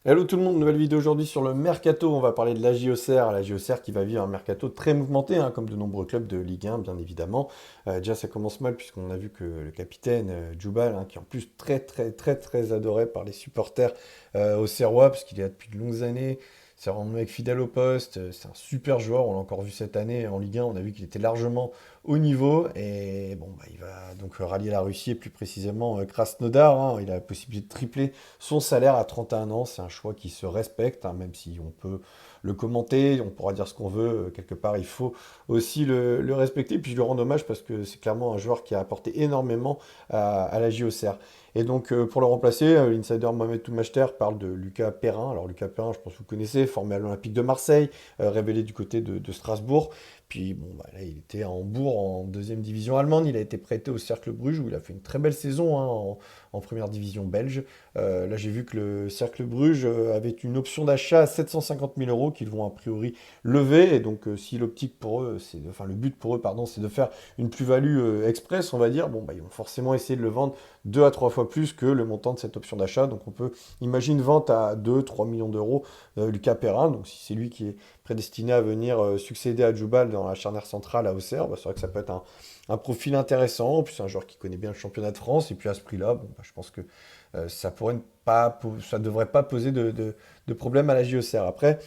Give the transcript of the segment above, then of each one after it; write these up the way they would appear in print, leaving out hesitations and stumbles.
Hello tout le monde, nouvelle vidéo aujourd'hui sur le Mercato. On va parler de la JOCR, la JOCR qui va vivre un Mercato très mouvementé, hein, comme de nombreux clubs de Ligue 1, bien évidemment. Déjà, ça commence mal puisqu'on a vu que le capitaine Djoubal, hein, qui est en plus très adoré par les supporters auxerrois, parce qu'il est là depuis de longues années. C'est vraiment un mec fidèle au poste, c'est un super joueur, on l'a encore vu cette année en Ligue 1, on a vu qu'il était largement au niveau, et bon, bah, il va donc rallier la Russie, et plus précisément Krasnodar, hein. Il a la possibilité de tripler son salaire à 31 ans. C'est un choix qui se respecte, hein, même si on peut le commenter, on pourra dire ce qu'on veut, quelque part il faut aussi le respecter. Puis je lui rends hommage parce que c'est clairement un joueur qui a apporté énormément à la JOCR. Et donc pour le remplacer, l'insider Mohamed Toumachter parle de Lucas Perrin. Alors Lucas Perrin, je pense que vous connaissez, formé à l'Olympique de Marseille, révélé du côté de Strasbourg. Puis bon, bah, là, il était à Hambourg en deuxième division allemande. Il a été prêté au Cercle Bruges où il a fait une très belle saison, hein, en première division belge. Là, j'ai vu que le Cercle Bruges avait une option d'achat à 750 000 euros qu'ils vont a priori lever. Et donc, si l'optique pour eux, enfin le but pour eux, pardon, c'est de faire une plus-value express, on va dire, bon, bah, ils vont forcément essayer de le vendre 2 à 3 fois plus que le montant de cette option d'achat. Donc, on peut imaginer une vente à 2 3 millions d'euros, Lucas Perrin. Donc, si c'est lui qui est prédestiné à venir succéder à Djoubal dans la charnière centrale à Auxerre, bah, c'est vrai que ça peut être un profil intéressant. En plus, c'est un joueur qui connaît bien le championnat de France. Et puis à ce prix-là, bon, bah, je pense que ça pourrait ne pas, ça devrait pas poser de problème à la JOCR. Après,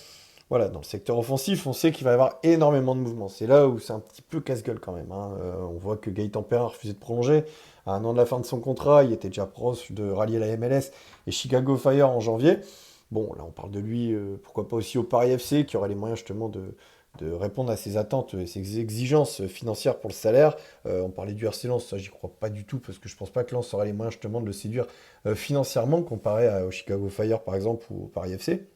voilà, dans le secteur offensif, on sait qu'il va y avoir énormément de mouvements. C'est là où c'est un petit peu casse-gueule quand même, hein. On voit que Gaëtan Perrin a refusé de prolonger. À un an de la fin de son contrat, il était déjà proche de rallier la MLS et Chicago Fire en janvier. Bon, là, on parle de lui, pourquoi pas aussi au Paris FC, qui aurait les moyens justement de répondre à ses attentes et ses exigences financières pour le salaire. On parlait du RC Lens, ça j'y crois pas du tout, parce que je pense pas que Lens aurait les moyens justement de le séduire financièrement, comparé au Chicago Fire par exemple ou au Paris FC.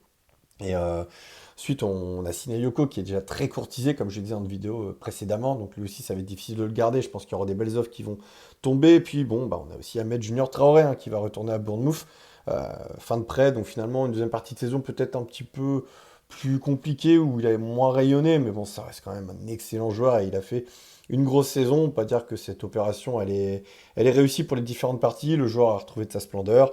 Et ensuite, on a signé Yoko qui est déjà très courtisé, comme je disais dans une vidéo précédemment. Donc lui aussi, ça va être difficile de le garder. Je pense qu'il y aura des belles offres qui vont tomber. Et puis bon, bah, on a aussi Ahmed Junior Traoré, hein, qui va retourner à Bournemouth. Fin de prêt, donc finalement une deuxième partie de saison peut-être un petit peu plus compliquée, où il a moins rayonné. Mais bon, ça reste quand même un excellent joueur et il a fait une grosse saison. On peut pas dire que cette opération, elle est réussie pour les différentes parties. Le joueur a retrouvé de sa splendeur.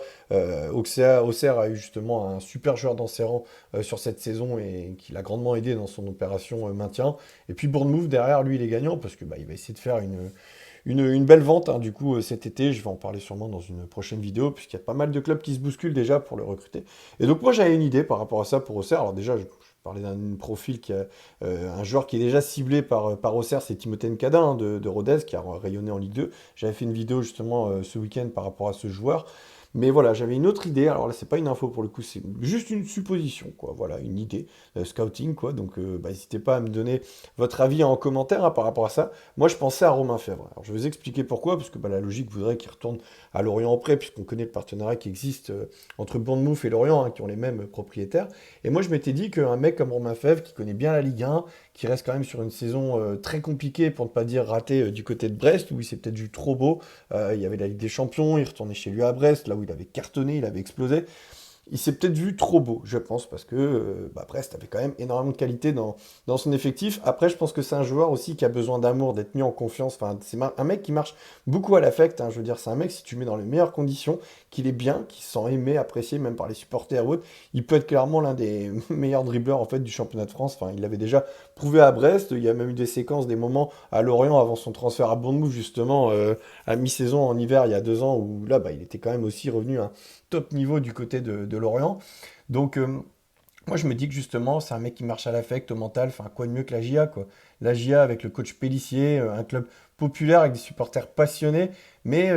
Auxerre a eu justement un super joueur dans ses rangs sur cette saison et qui l'a grandement aidé dans son opération maintien. Et puis Bournemouth derrière lui il est gagnant parce que bah, il va essayer de faire une belle vente, hein, du coup cet été. Je vais en parler sûrement dans une prochaine vidéo puisqu'il y a pas mal de clubs qui se bousculent déjà pour le recruter. Et donc moi j'avais une idée par rapport à ça pour Auxerre. Alors déjà je parlais d'un profil qui a un joueur qui est déjà ciblé par Auxerre, c'est Timothée Nkada, hein, de Rodez qui a rayonné en Ligue 2. J'avais fait une vidéo justement ce week-end par rapport à ce joueur. Mais voilà, j'avais une autre idée. Alors là, c'est pas une info pour le coup, c'est juste une supposition, quoi. Voilà, une idée, scouting, quoi. Donc, bah, n'hésitez pas à me donner votre avis en commentaire, hein, par rapport à ça. Moi, je pensais à Romain Fèvre. Alors, je vais vous expliquer pourquoi, parce que bah, la logique voudrait qu'il retourne à Lorient en prêt, puisqu'on connaît le partenariat qui existe entre Bournemouth et Lorient, hein, qui ont les mêmes propriétaires. Et moi, je m'étais dit qu'un mec comme Romain Fèvre, qui connaît bien la Ligue 1, qui reste quand même sur une saison très compliquée, pour ne pas dire ratée, du côté de Brest, où il s'est peut-être vu trop beau. Il y avait la Ligue des Champions, il retournait chez lui à Brest, là où il avait cartonné, il avait explosé. Il s'est peut-être vu trop beau, je pense, parce que bah, Brest avait quand même énormément de qualité dans son effectif. Après, je pense que c'est un joueur aussi qui a besoin d'amour, d'être mis en confiance. Enfin, c'est un mec qui marche beaucoup à l'affect, hein. Je veux dire, c'est un mec, si tu le mets dans les meilleures conditions, qu'il est bien, qu'il se sent aimé, apprécié, même par les supporters ou autres, il peut être clairement l'un des meilleurs dribbleurs en fait, du championnat de France. Enfin, il l'avait déjà prouvé à Brest. Il y a même eu des séquences, des moments à Lorient avant son transfert à Bournemouth, justement, à mi-saison en hiver, il y a 2 ans, où là, bah, il était quand même aussi revenu à top niveau du côté de Lorient. Donc, moi, je me dis que justement, c'est un mec qui marche à l'affect, au mental. Enfin, quoi de mieux que la GIA, quoi. La GIA avec le coach Pélissier, un club populaire avec des supporters passionnés, mais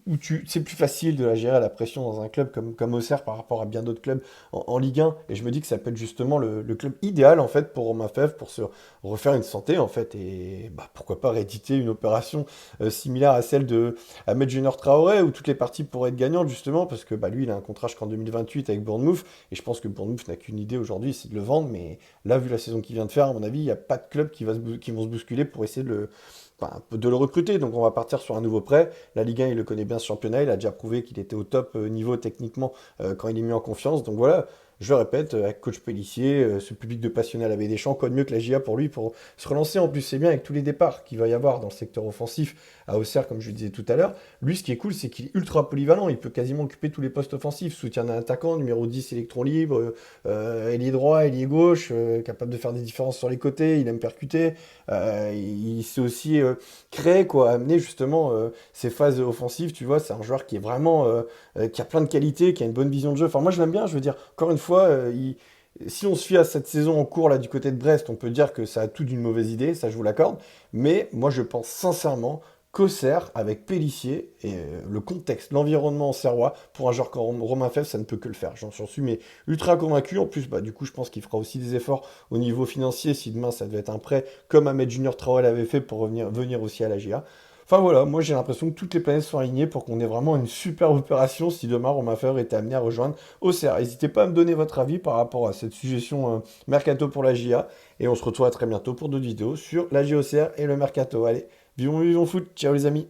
où c'est plus facile de la gérer la pression dans un club comme Auxerre par rapport à bien d'autres clubs en Ligue 1. Et je me dis que ça peut être justement le club idéal, en fait, pour Romain Fèvre, pour se refaire une santé, en fait. Et bah, pourquoi pas rééditer une opération similaire à celle de Ahmed Junior Traoré, où toutes les parties pourraient être gagnantes, justement, parce que bah, lui, il a un contrat jusqu'en 2028 avec Bournemouth. Et je pense que Bournemouth n'a qu'une idée aujourd'hui, c'est de le vendre. Mais là, vu la saison qu'il vient de faire, à mon avis, il n'y a pas de club qui vont se bousculer pour essayer enfin, de le recruter. Donc on va partir sur un nouveau prêt. La Ligue 1, il le connaît bien ce championnat. Il a déjà prouvé qu'il était au top niveau techniquement quand il est mis en confiance. Donc voilà, je le répète, avec coach Pélissier, ce public de passionnés à la Baie des Champs, quoi de mieux que la GIA pour lui pour se relancer. En plus, c'est bien avec tous les départs qu'il va y avoir dans le secteur offensif à Auxerre, comme je le disais tout à l'heure. Lui, ce qui est cool, c'est qu'il est ultra polyvalent. Il peut quasiment occuper tous les postes offensifs. Soutien d'un attaquant, numéro 10, électron libre, ailier droit, ailier gauche, capable de faire des différences sur les côtés. Il aime percuter. Il sait aussi créer, quoi, amener justement ses phases offensives. Tu vois, c'est un joueur qui est vraiment, qui a plein de qualités, qui a une bonne vision de jeu. Enfin, moi, je l'aime bien. Je veux dire, encore une fois, si on se fie à cette saison en cours là du côté de Brest, on peut dire que ça a tout d'une mauvaise idée, ça je vous l'accorde. Mais moi je pense sincèrement qu'Auxerre, avec Pélissier et le contexte, l'environnement auxerrois, pour un joueur comme Romain Fèvre, ça ne peut que le faire. J'en suis mais ultra convaincu. En plus, bah, du coup, je pense qu'il fera aussi des efforts au niveau financier si demain ça devait être un prêt, comme Ahmed Junior Traoré l'avait fait pour venir aussi à la GIA. Enfin voilà, moi j'ai l'impression que toutes les planètes sont alignées pour qu'on ait vraiment une super opération si demain Romain Fèvre était amené à rejoindre Auxerre. N'hésitez pas à me donner votre avis par rapport à cette suggestion Mercato pour la GIA. Et on se retrouve à très bientôt pour d'autres vidéos sur la GIA Auxerre et le Mercato. Allez, vivons foot, ciao les amis.